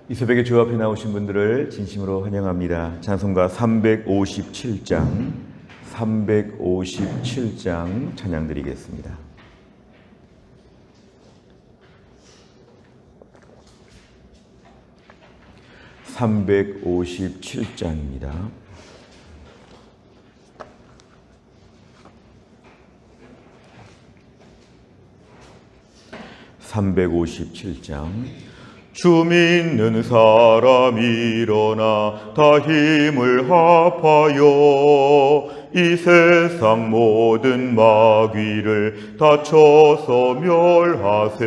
이 새벽에 주 앞에 나오신 분들을 진심으로 환영합니다. 찬송가 357장 찬양 드리겠습니다. 357장입니다. 주 믿는 사람 일어나 다 힘을 합하여 이 세상 모든 마귀를 다 쳐서 멸하세.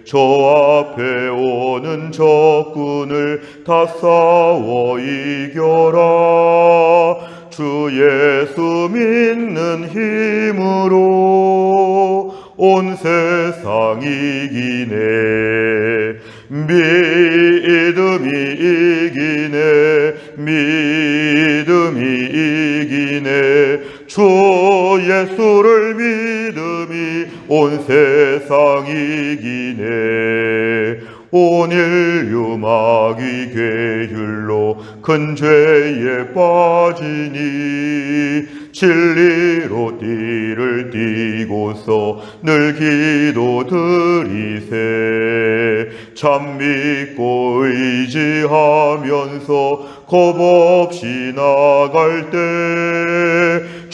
저 앞에 오는 적군을 다 싸워 이겨라. 주 예수 믿는 힘으로 온 세상 이기네. 믿음이 이기네. 주 예수를 믿음이 온 세상 이기네. 온 인류 마귀 괴율로 큰 죄에 빠지니 진리로 띠를 띠고서 늘 기도드리세. 참 믿고 의지하면서 겁 없이 나갈 때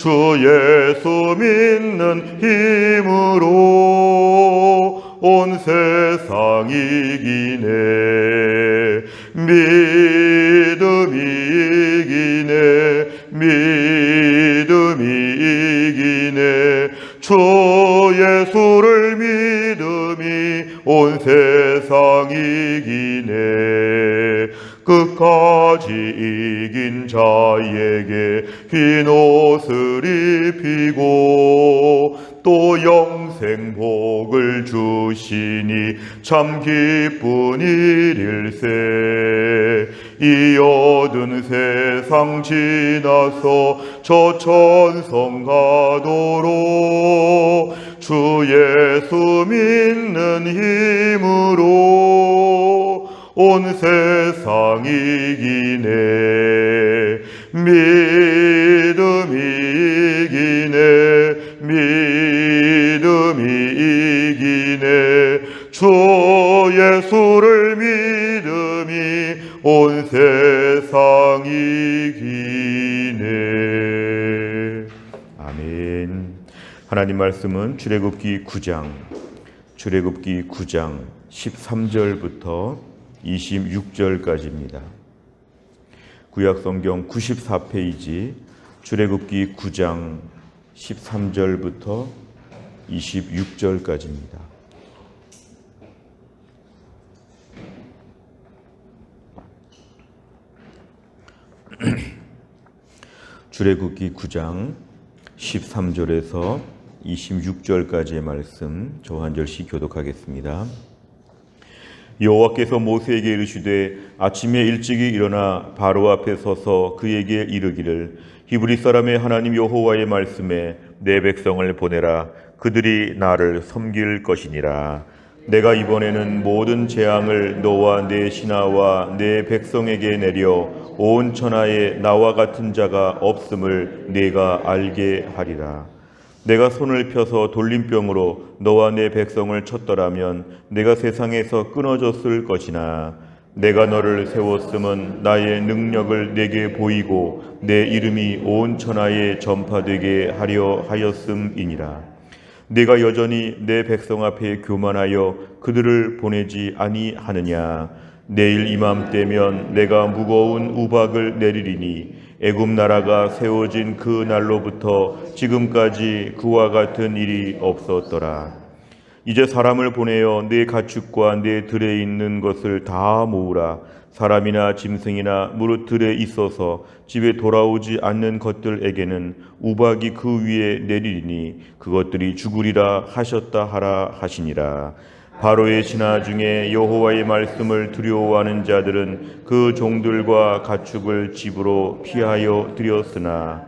주 예수 믿는 힘으로 온 세상 이기네. 믿음이 이기네. 주 예수를 믿음이 온 세상 이기네. 끝까지 이긴 자에게 흰 옷을 입히고 또 영생 복을 주시니 참 기쁜 일일세. 이 어두운 세상 지나서 저 천성 가도록 주 예수 믿는 힘으로 온 세상 이기네. 믿음이 이기네. 주 예수를 믿음이 온 세상 이기네. 아멘. 하나님 말씀은 출애굽기 9장 13절부터 26절까지입니다. 구약성경 94페이지 출애굽기 9장 13절부터 26절까지입니다. 출애굽기 9장 13절에서 26절까지의 말씀 저 한 절씩 교독하겠습니다. 여호와께서 모세에게 이르시되 아침에 일찍이 일어나 바로 앞에 서서 그에게 이르기를 히브리 사람의 하나님 여호와의 말씀에 내 백성을 보내라. 그들이 나를 섬길 것이니라. 내가 이번에는 모든 재앙을 너와 내 신하와 내 백성에게 내려 온 천하에 나와 같은 자가 없음을 네가 알게 하리라. 내가 손을 펴서 돌림병으로 너와 내 백성을 쳤더라면 내가 세상에서 끊어졌을 것이나 내가 너를 세웠음은 나의 능력을 내게 보이고 내 이름이 온 천하에 전파되게 하려 하였음이니라. 내가 여전히 내 백성 앞에 교만하여 그들을 보내지 아니하느냐. 내일 이맘때면 내가 무거운 우박을 내리리니 애굽 나라가 세워진 그 날로부터 지금까지 그와 같은 일이 없었더라. 이제 사람을 보내어 내 가축과 내 들에 있는 것을 다 모으라. 사람이나 짐승이나 무릇 들에 있어서 집에 돌아오지 않는 것들에게는 우박이 그 위에 내리리니 그것들이 죽으리라 하셨다 하라 하시니라. 바로의 신하 중에 여호와의 말씀을 두려워하는 자들은 그 종들과 가축을 집으로 피하여 들였으나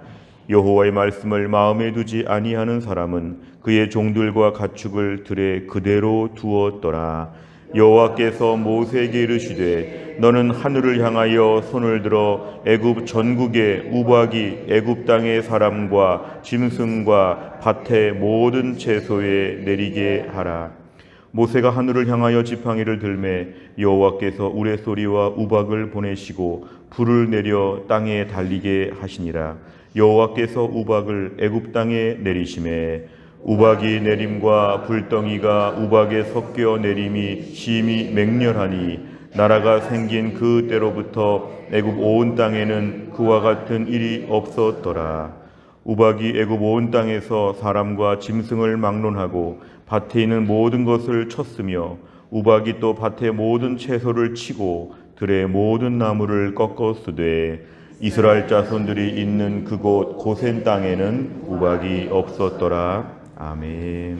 여호와의 말씀을 마음에 두지 아니하는 사람은 그의 종들과 가축을 들에 그대로 두었더라. 여호와께서 모세에게 이르시되 너는 하늘을 향하여 손을 들어 애굽 전국의 우박이 애굽 땅의 사람과 짐승과 밭의 모든 채소에 내리게 하라. 모세가 하늘을 향하여 지팡이를 들매 여호와께서 우레소리와 우박을 보내시고 불을 내려 땅에 달리게 하시니라. 여호와께서 우박을 애굽 땅에 내리심에 우박이 내림과 불덩이가 우박에 섞여 내림이 심히 맹렬하니 나라가 생긴 그 때로부터 애굽 온 땅에는 그와 같은 일이 없었더라. 우박이 애굽 온 땅에서 사람과 짐승을 막론하고 밭에 있는 모든 것을 쳤으며 우박이 또 밭의 모든 채소를 치고 들의 모든 나무를 꺾었으되 이스라엘 자손들이 있는 그곳 고센 땅에는 우박이 없었더라. 아멘.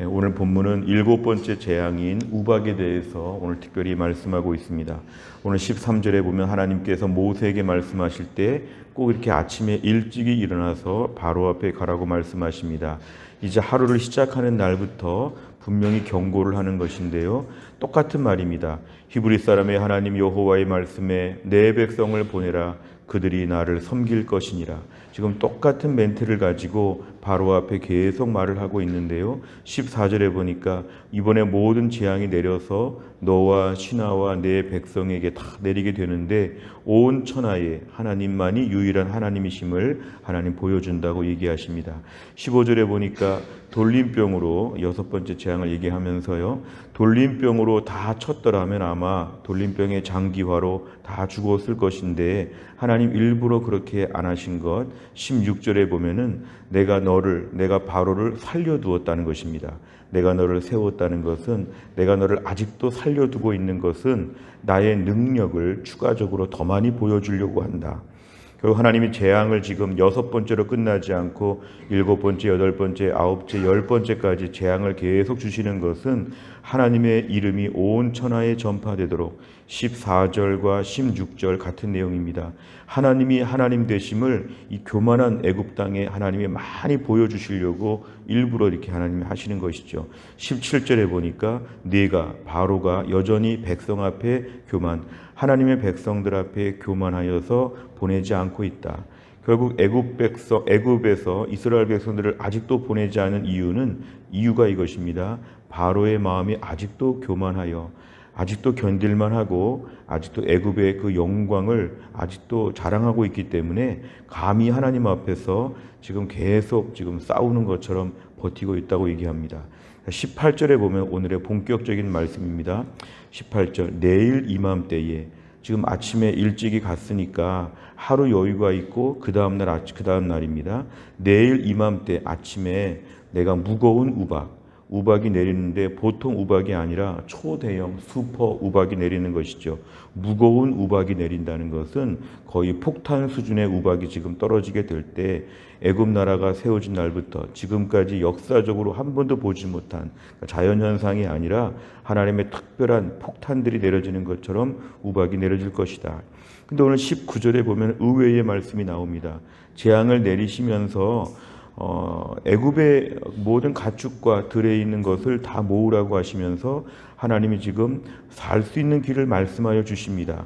오늘 본문은 7번째 재앙인 우박에 대해서 오늘 특별히 말씀하고 있습니다. 오늘 13절에 보면 하나님께서 모세에게 말씀하실 때 꼭 이렇게 아침에 일찍이 일어나서 바로 앞에 가라고 말씀하십니다. 이제 하루를 시작하는 날부터 분명히 경고를 하는 것인데요. 똑같은 말입니다. 히브리 사람의 하나님 여호와의 말씀에 내 백성을 보내라. 그들이 나를 섬길 것이니라. 지금 똑같은 멘트를 가지고 바로 앞에 계속 말을 하고 있는데요. 14절에 보니까 이번에 모든 재앙이 내려서 너와 신하와 내 백성에게 다 내리게 되는데 온 천하에 하나님만이 유일한 하나님이심을 하나님 보여준다고 얘기하십니다. 15절에 보니까 돌림병으로 6번째 재앙을 얘기하면서요. 돌림병으로 다 쳤더라면 아마 돌림병의 장기화로 다 죽었을 것인데 하나님 일부러 그렇게 안 하신 것. 16절에 보면은 내가 바로를 살려두었다는 것입니다. 내가 너를 세웠다는 것은 내가 너를 아직도 살려두고 있는 것은 나의 능력을 추가적으로 더 많이 보여주려고 한다. 결국 하나님이 재앙을 지금 6번째로 끝나지 않고 7번째, 8번째, 9번째, 10번째까지 재앙을 계속 주시는 것은 하나님의 이름이 온 천하에 전파되도록 14절과 16절 같은 내용입니다. 하나님이 하나님 되심을 이 교만한 애굽 땅에 하나님이 많이 보여주시려고 일부러 이렇게 하나님이 하시는 것이죠. 17절에 보니까 네가 바로가 여전히 백성 앞에 하나님의 백성들 앞에 교만하여서 보내지 않고 있다. 결국 애굽에서 이스라엘 백성들을 아직도 보내지 않은 이유가 이것입니다. 바로의 마음이 아직도 교만하여 아직도 견딜만 하고 아직도 애굽의 그 영광을 아직도 자랑하고 있기 때문에 감히 하나님 앞에서 지금 계속 싸우는 것처럼 버티고 있다고 얘기합니다. 18절에 보면 오늘의 본격적인 말씀입니다. 18절 내일 이맘때에 지금 아침에 일찍이 갔으니까 하루 여유가 있고 그 다음 날입니다. 내일 이맘때 아침에 내가 무거운 우박이 내리는데 보통 우박이 아니라 초대형 슈퍼 우박이 내리는 것이죠. 무거운 우박이 내린다는 것은 거의 폭탄 수준의 우박이 지금 떨어지게 될 때 애굽 나라가 세워진 날부터 지금까지 역사적으로 한 번도 보지 못한 자연현상이 아니라 하나님의 특별한 폭탄들이 내려지는 것처럼 우박이 내려질 것이다. 근데 오늘 19절에 보면 의외의 말씀이 나옵니다. 재앙을 내리시면서 애굽의 모든 가축과 들에 있는 것을 다 모으라고 하시면서 하나님이 지금 살 수 있는 길을 말씀하여 주십니다.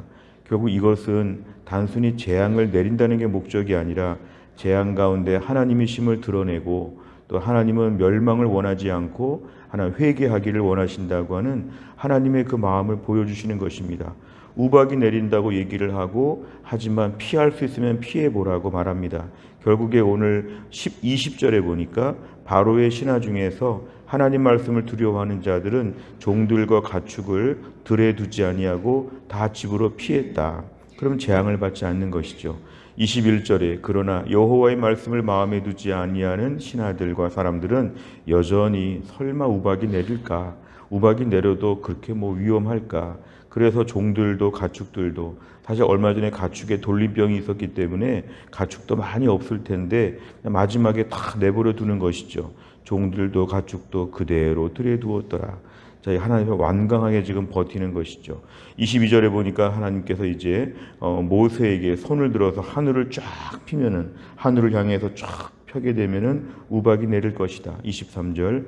결국 이것은 단순히 재앙을 내린다는 게 목적이 아니라 재앙 가운데 하나님이심을 드러내고 또 하나님은 멸망을 원하지 않고 하나님 회개하기를 원하신다고 하는 하나님의 그 마음을 보여주시는 것입니다. 우박이 내린다고 얘기를 하고 하지만 피할 수 있으면 피해보라고 말합니다. 결국에 오늘 20절에 보니까 바로의 신하 중에서 하나님 말씀을 두려워하는 자들은 종들과 가축을 들에 두지 아니하고 다 집으로 피했다. 그럼 재앙을 받지 않는 것이죠. 21절에 그러나 여호와의 말씀을 마음에 두지 아니하는 신하들과 사람들은 여전히 설마 우박이 내릴까? 우박이 내려도 그렇게 위험할까? 그래서 종들도 가축들도 사실 얼마 전에 가축에 돌림병이 있었기 때문에 가축도 많이 없을 텐데 마지막에 다 내버려 두는 것이죠. 종들도 가축도 그대로 들에 두었더라. 자, 하나님이 완강하게 지금 버티는 것이죠. 22절에 보니까 하나님께서 이제 모세에게 손을 들어서 하늘을 쫙 피면은 하늘을 향해서 쫙 펴게 되면은 우박이 내릴 것이다. 23절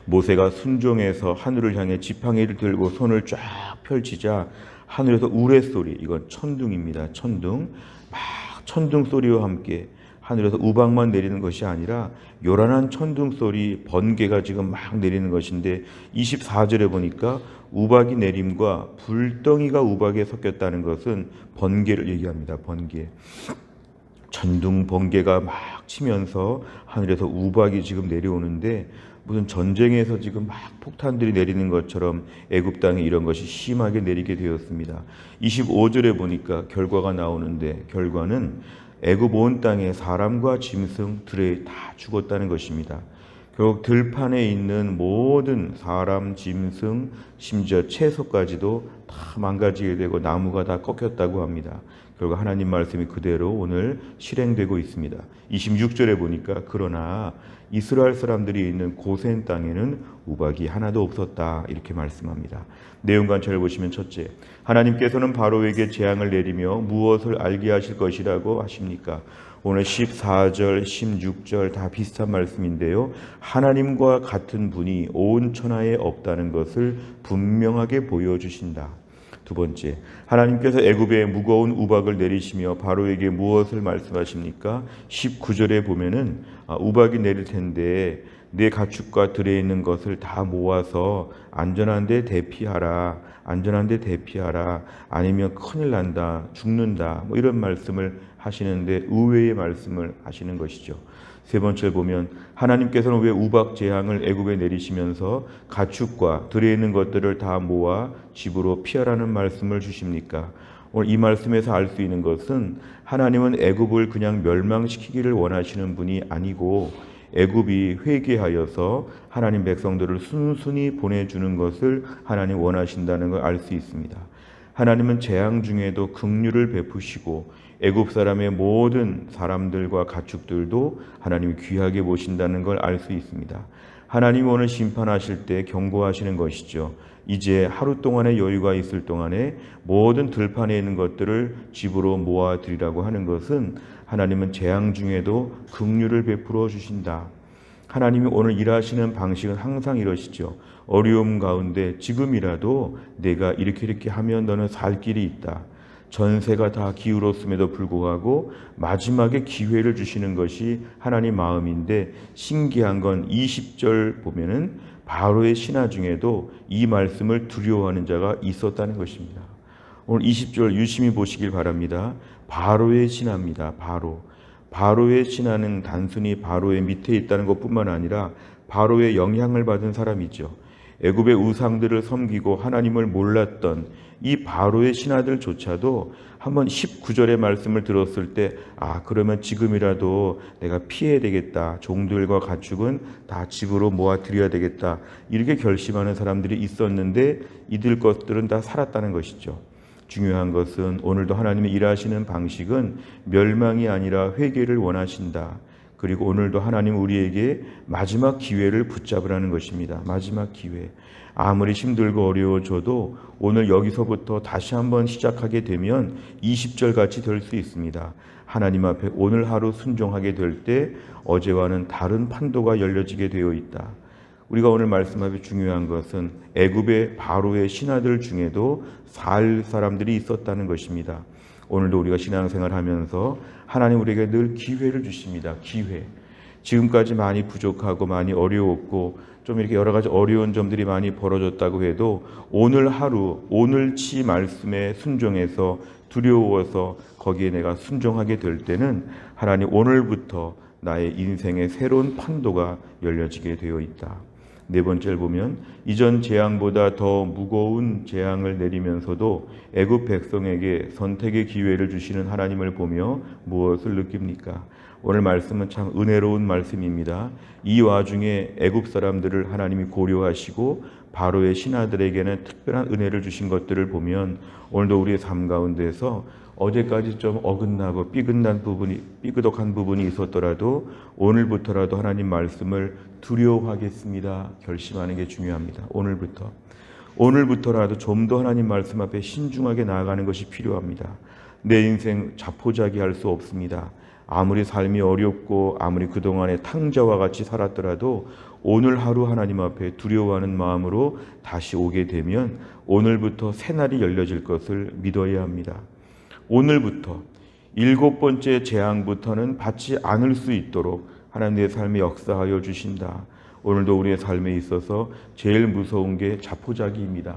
모세가 순종해서 하늘을 향해 지팡이를 들고 손을 쫙 펼치자 하늘에서 우레소리, 이건 천둥입니다. 천둥. 막 천둥 소리와 함께 하늘에서 우박만 내리는 것이 아니라 요란한 천둥 소리, 번개가 지금 막 내리는 것인데 24절에 보니까 우박이 내림과 불덩이가 우박에 섞였다는 것은 번개를 얘기합니다. 번개. 천둥 번개가 막 치면서 하늘에서 우박이 지금 내려오는데 무슨 전쟁에서 지금 막 폭탄들이 내리는 것처럼 애굽 땅에 이런 것이 심하게 내리게 되었습니다. 25절에 보니까 결과가 나오는데 결과는 애굽 온 땅에 사람과 짐승 들에 다 죽었다는 것입니다. 결국 들판에 있는 모든 사람, 짐승, 심지어 채소까지도 다 망가지게 되고 나무가 다 꺾였다고 합니다. 결국 하나님 말씀이 그대로 오늘 실행되고 있습니다. 26절에 보니까 그러나 이스라엘 사람들이 있는 고센 땅에는 우박이 하나도 없었다 이렇게 말씀합니다. 내용과 잘 보시면 첫째, 하나님께서는 바로에게 재앙을 내리며 무엇을 알게 하실 것이라고 하십니까? 오늘 14절, 16절 다 비슷한 말씀인데요. 하나님과 같은 분이 온 천하에 없다는 것을 분명하게 보여주신다. 두 번째, 하나님께서 애굽에 무거운 우박을 내리시며 바로에게 무엇을 말씀하십니까? 19절에 보면은 우박이 내릴 텐데 내 가축과 들에 있는 것을 다 모아서 안전한 데 대피하라. 안전한 데 대피하라. 아니면 큰일 난다. 죽는다. 뭐 이런 말씀을 하시는데 의외의 말씀을 하시는 것이죠. 세 번째 보면 하나님께서는 왜 우박 재앙을 애굽에 내리시면서 가축과 들에 있는 것들을 다 모아 집으로 피하라는 말씀을 주십니까? 오늘 이 말씀에서 알 수 있는 것은 하나님은 애굽을 그냥 멸망시키기를 원하시는 분이 아니고 애굽이 회개하여서 하나님 백성들을 순순히 보내주는 것을 하나님 원하신다는 걸 알 수 있습니다. 하나님은 재앙 중에도 긍휼을 베푸시고 애굽 사람의 모든 사람들과 가축들도 하나님이 귀하게 보신다는 걸 알 수 있습니다. 하나님이 오늘 심판하실 때 경고하시는 것이죠. 이제 하루 동안의 여유가 있을 동안에 모든 들판에 있는 것들을 집으로 모아드리라고 하는 것은 하나님은 재앙 중에도 긍휼을 베풀어 주신다. 하나님이 오늘 일하시는 방식은 항상 이러시죠. 어려움 가운데 지금이라도 내가 이렇게 하면 너는 살 길이 있다. 전세가 다 기울었음에도 불구하고 마지막에 기회를 주시는 것이 하나님 마음인데 신기한 건 20절 보면은 바로의 신하 중에도 이 말씀을 두려워하는 자가 있었다는 것입니다. 오늘 20절 유심히 보시길 바랍니다. 바로의 신하입니다. 바로의 신하는 단순히 바로의 밑에 있다는 것뿐만 아니라 바로의 영향을 받은 사람이죠. 애굽의 우상들을 섬기고 하나님을 몰랐던 이 바로의 신하들조차도 한번 19절의 말씀을 들었을 때 그러면 지금이라도 내가 피해야 되겠다. 종들과 가축은 다 집으로 모아드려야 되겠다. 이렇게 결심하는 사람들이 있었는데 이들 것들은 다 살았다는 것이죠. 중요한 것은 오늘도 하나님의 일하시는 방식은 멸망이 아니라 회개를 원하신다. 그리고 오늘도 하나님 우리에게 마지막 기회를 붙잡으라는 것입니다. 마지막 기회. 아무리 힘들고 어려워져도 오늘 여기서부터 다시 한번 시작하게 되면 20절 같이 될 수 있습니다. 하나님 앞에 오늘 하루 순종하게 될 때 어제와는 다른 판도가 열려지게 되어 있다. 우리가 오늘 말씀하기 중요한 것은 애굽의 바로의 신하들 중에도 살 사람들이 있었다는 것입니다. 오늘도 우리가 신앙생활 하면서 하나님 우리에게 늘 기회를 주십니다. 기회. 지금까지 많이 부족하고 많이 어려웠고 좀 이렇게 여러 가지 어려운 점들이 많이 벌어졌다고 해도 오늘 하루, 오늘치 말씀에 순종해서 두려워서 거기에 내가 순종하게 될 때는 하나님 오늘부터 나의 인생의 새로운 판도가 열려지게 되어 있다. 네 번째를 보면 이전 재앙보다 더 무거운 재앙을 내리면서도 애굽 백성에게 선택의 기회를 주시는 하나님을 보며 무엇을 느낍니까? 오늘 말씀은 참 은혜로운 말씀입니다. 이 와중에 애굽 사람들을 하나님이 고려하시고 바로의 신하들에게는 특별한 은혜를 주신 것들을 보면 오늘도 우리의 삶 가운데서 어제까지 좀 어긋나고 삐그덕한 부분이 있었더라도 오늘부터라도 하나님 말씀을 두려워하겠습니다. 결심하는 게 중요합니다. 오늘부터라도 좀 더 하나님 말씀 앞에 신중하게 나아가는 것이 필요합니다. 내 인생 자포자기할 수 없습니다. 아무리 삶이 어렵고 아무리 그동안에 탕자와 같이 살았더라도 오늘 하루 하나님 앞에 두려워하는 마음으로 다시 오게 되면 오늘부터 새날이 열려질 것을 믿어야 합니다. 오늘부터 7번째 재앙부터는 받지 않을 수 있도록 하나님 내 삶에 역사하여 주신다. 오늘도 우리의 삶에 있어서 제일 무서운 게 자포자기입니다.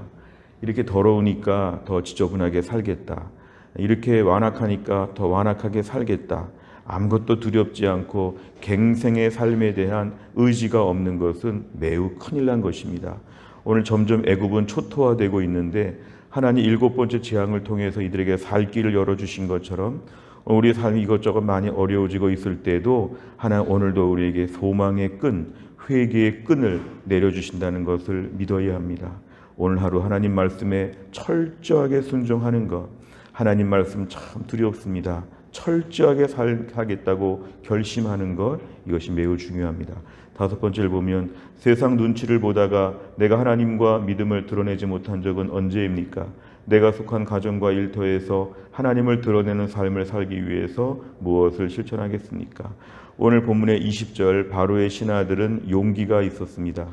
이렇게 더러우니까 더 지저분하게 살겠다. 이렇게 완악하니까 더 완악하게 살겠다. 아무것도 두렵지 않고 갱생의 삶에 대한 의지가 없는 것은 매우 큰일 난 것입니다. 오늘 점점 애굽은 초토화되고 있는데 하나님 7번째 재앙을 통해서 이들에게 살 길을 열어주신 것처럼 우리의 삶이 이것저것 많이 어려워지고 있을 때도 하나님 오늘도 우리에게 소망의 끈, 회개의 끈을 내려주신다는 것을 믿어야 합니다. 오늘 하루 하나님 말씀에 철저하게 순종하는 것, 하나님 말씀 참 두렵습니다. 철저하게 살겠다고 결심하는 것, 이것이 매우 중요합니다. 5번째를 보면 세상 눈치를 보다가 내가 하나님과 믿음을 드러내지 못한 적은 언제입니까? 내가 속한 가정과 일터에서 하나님을 드러내는 삶을 살기 위해서 무엇을 실천하겠습니까? 오늘 본문의 20절 바로의 신하들은 용기가 있었습니다.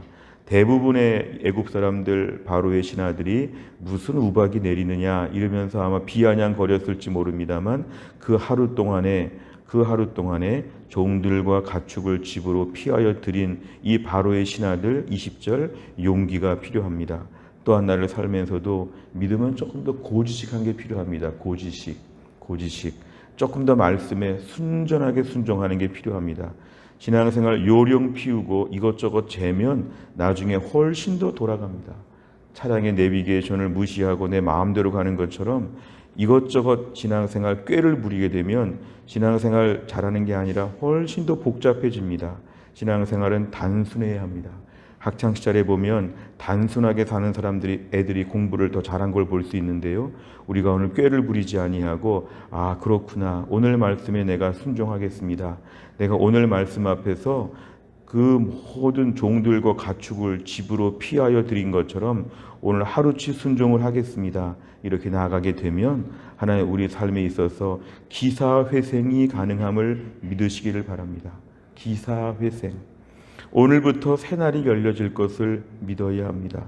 대부분의 애굽 사람들 바로의 신하들이 무슨 우박이 내리느냐 이러면서 아마 비아냥거렸을지 모릅니다만 그 하루 동안에 종들과 가축을 집으로 피하여 드린 이 바로의 신하들 20절 용기가 필요합니다. 또한 나를 살면서도 믿음은 조금 더 고지식한 게 필요합니다. 고지식. 조금 더 말씀에 순전하게 순종하는 게 필요합니다. 신앙생활 요령 피우고 이것저것 재면 나중에 훨씬 더 돌아갑니다. 차량의 내비게이션을 무시하고 내 마음대로 가는 것처럼 이것저것 신앙생활 꾀를 부리게 되면 신앙생활 잘하는 게 아니라 훨씬 더 복잡해집니다. 신앙생활은 단순해야 합니다. 학창시절에 보면 단순하게 사는 애들이 공부를 더 잘한 걸 볼 수 있는데요. 우리가 오늘 꾀를 부리지 아니하고 그렇구나. 오늘 말씀에 내가 순종하겠습니다. 내가 오늘 말씀 앞에서 그 모든 종들과 가축을 집으로 피하여 드린 것처럼 오늘 하루치 순종을 하겠습니다. 이렇게 나아가게 되면 하나님 우리 삶에 있어서 기사회생이 가능함을 믿으시기를 바랍니다. 기사회생. 오늘부터 새날이 열려질 것을 믿어야 합니다.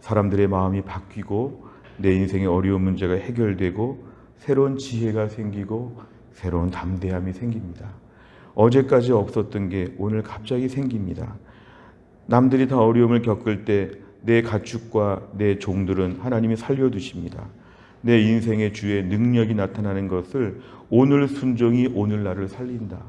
사람들의 마음이 바뀌고 내 인생의 어려운 문제가 해결되고 새로운 지혜가 생기고 새로운 담대함이 생깁니다. 어제까지 없었던 게 오늘 갑자기 생깁니다. 남들이 다 어려움을 겪을 때 내 가축과 내 종들은 하나님이 살려두십니다. 내 인생의 주의 능력이 나타나는 것을 오늘 순종이 오늘 나를 살린다.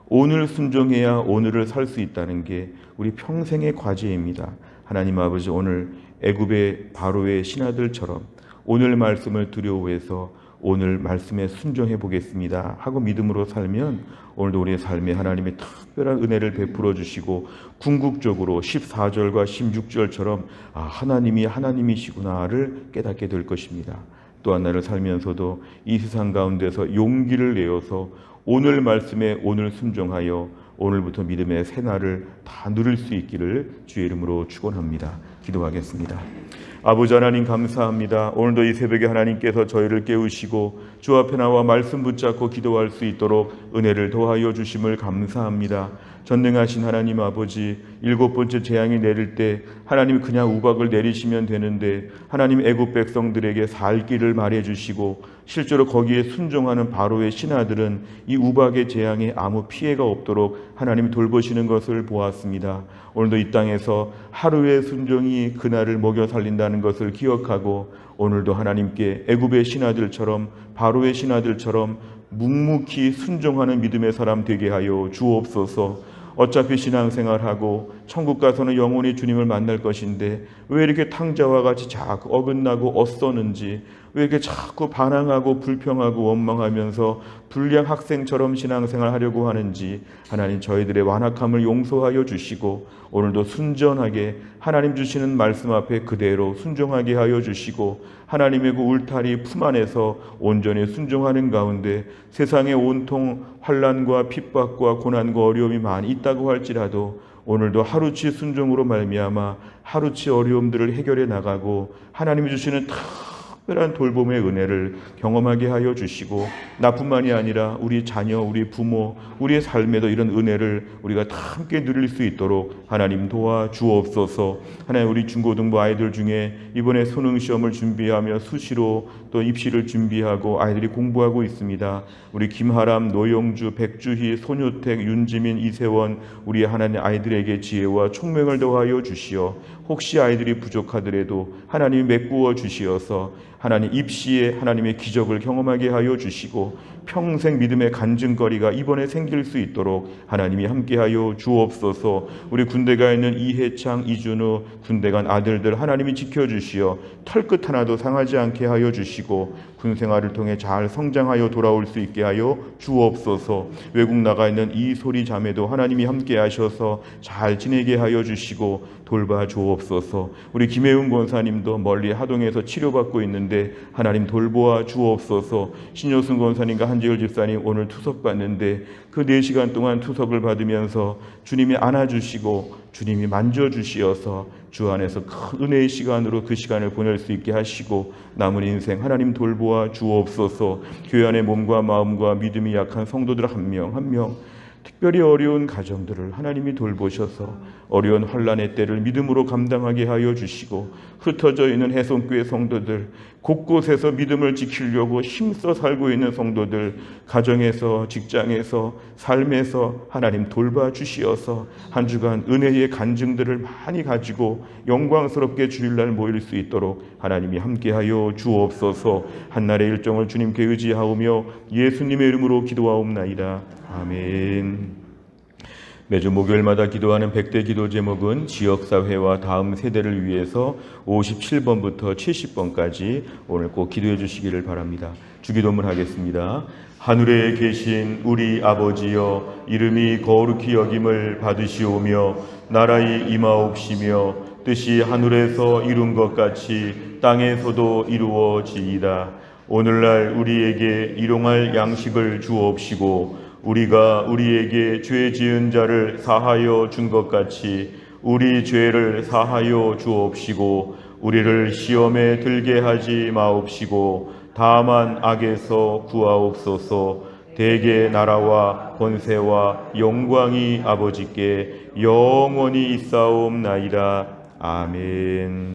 오늘 순종해야 오늘을 살 수 있다는 게 우리 평생의 과제입니다. 하나님 아버지 오늘 애굽의 바로의 신하들처럼 오늘 말씀을 두려워해서 오늘 말씀에 순종해 보겠습니다 하고 믿음으로 살면 오늘도 우리의 삶에 하나님의 특별한 은혜를 베풀어 주시고 궁극적으로 14절과 16절처럼 하나님이 하나님이시구나를 깨닫게 될 것입니다. 또한 나를 살면서도 이 세상 가운데서 용기를 내어서 오늘 말씀에 오늘 순종하여 오늘부터 믿음의 새날을 다 누릴 수 있기를 주의 이름으로 축원합니다. 기도하겠습니다. 아버지 하나님 감사합니다. 오늘도 이 새벽에 하나님께서 저희를 깨우시고 주 앞에 나와 말씀 붙잡고 기도할 수 있도록 은혜를 더하여 주심을 감사합니다. 전능하신 하나님 아버지 7번째 재앙이 내릴 때 하나님 그냥 우박을 내리시면 되는데 하나님 애굽 백성들에게 살 길을 말해주시고 실제로 거기에 순종하는 바로의 신하들은 이 우박의 재앙에 아무 피해가 없도록 하나님이 돌보시는 것을 보았습니다. 오늘도 이 땅에서 하루의 순종이 그날을 먹여 살린다는 것을 기억하고 오늘도 하나님께 애굽의 신하들처럼 바로의 신하들처럼 묵묵히 순종하는 믿음의 사람 되게 하여 주옵소서. 어차피 신앙생활하고 천국 가서는 영원히 주님을 만날 것인데 왜 이렇게 탕자와 같이 자꾸 어긋나고 엇서는지, 왜 이렇게 자꾸 반항하고 불평하고 원망하면서 불량 학생처럼 신앙생활 하려고 하는지 하나님 저희들의 완악함을 용서하여 주시고 오늘도 순전하게 하나님 주시는 말씀 앞에 그대로 순종하게 하여 주시고 하나님의 그 울타리 품 안에서 온전히 순종하는 가운데 세상에 온통 환난과 핍박과 고난과 어려움이 많이 있다고 할지라도 오늘도 하루치 순종으로 말미암아 하루치 어려움들을 해결해 나가고 하나님이 주시는 특별한 돌봄의 은혜를 경험하게 하여 주시고, 나뿐만이 아니라 우리 자녀, 우리 부모, 우리의 삶에도 이런 은혜를 우리가 다 함께 누릴 수 있도록 하나님 도와주옵소서. 하나님, 우리 중고등부 아이들 중에 이번에 수능 시험을 준비하며 수시로 또 입시를 준비하고 아이들이 공부하고 있습니다. 우리 김하람, 노영주, 백주희, 손효택, 윤지민, 이세원, 우리 하나님 아이들에게 지혜와 총명을 더하여 주시어 혹시 아이들이 부족하더라도 하나님이 메꾸어 주시어서 하나님 입시에 하나님의 기적을 경험하게 하여 주시고 평생 믿음의 간증거리가 이번에 생길 수 있도록 하나님이 함께하여 주옵소서. 우리 군대 가 있는 이해창, 이준우 군대 간 아들들 하나님이 지켜주시어 털끝 하나도 상하지 않게 하여 주시고 군 생활을 통해 잘 성장하여 돌아올 수 있게 하여 주옵소서. 외국 나가 있는 이소리 자매도 하나님이 함께 하셔서 잘 지내게 하여 주시고 돌봐 주옵소서. 우리 김혜훈 권사님도 멀리 하동에서 치료받고 있는데 하나님 돌보아 주옵소서. 신효승 권사님과 한재열 집사님 오늘 투석 받는데 그 4시간 동안 투석을 받으면서 주님이 안아주시고 주님이 만져주시어서 주 안에서 큰 은혜의 시간으로 그 시간을 보낼 수 있게 하시고 남은 인생 하나님 돌보아 주옵소서. 교회 안의 몸과 마음과 믿음이 약한 성도들 한 명 한 명 특별히 어려운 가정들을 하나님이 돌보셔서 어려운 환난의 때를 믿음으로 감당하게 하여 주시고 흩어져 있는 해성교회 성도들 곳곳에서 믿음을 지키려고 힘써 살고 있는 성도들 가정에서 직장에서 삶에서 하나님 돌봐 주시어서 한 주간 은혜의 간증들을 많이 가지고 영광스럽게 주일날 모일 수 있도록 하나님이 함께하여 주옵소서. 한날의 일정을 주님께 의지하오며 예수님의 이름으로 기도하옵나이다. 아멘. 매주 목요일마다 기도하는 100대 기도 제목은 지역사회와 다음 세대를 위해서 57번부터 70번까지 오늘 꼭 기도해 주시기를 바랍니다. 주기도문 하겠습니다. 하늘에 계신 우리 아버지여, 이름이 거룩히 여김을 받으시오며 나라의 임하옵시며 뜻이 하늘에서 이룬 것 같이 땅에서도 이루어지이다. 오늘날 우리에게 일용할 양식을 주옵시고 우리가 우리에게 죄 지은 자를 사하여 준 것 같이 우리 죄를 사하여 주옵시고 우리를 시험에 들게 하지 마옵시고 다만 악에서 구하옵소서. 대개 나라와 권세와 영광이 아버지께 영원히 있사옵나이다. 아멘.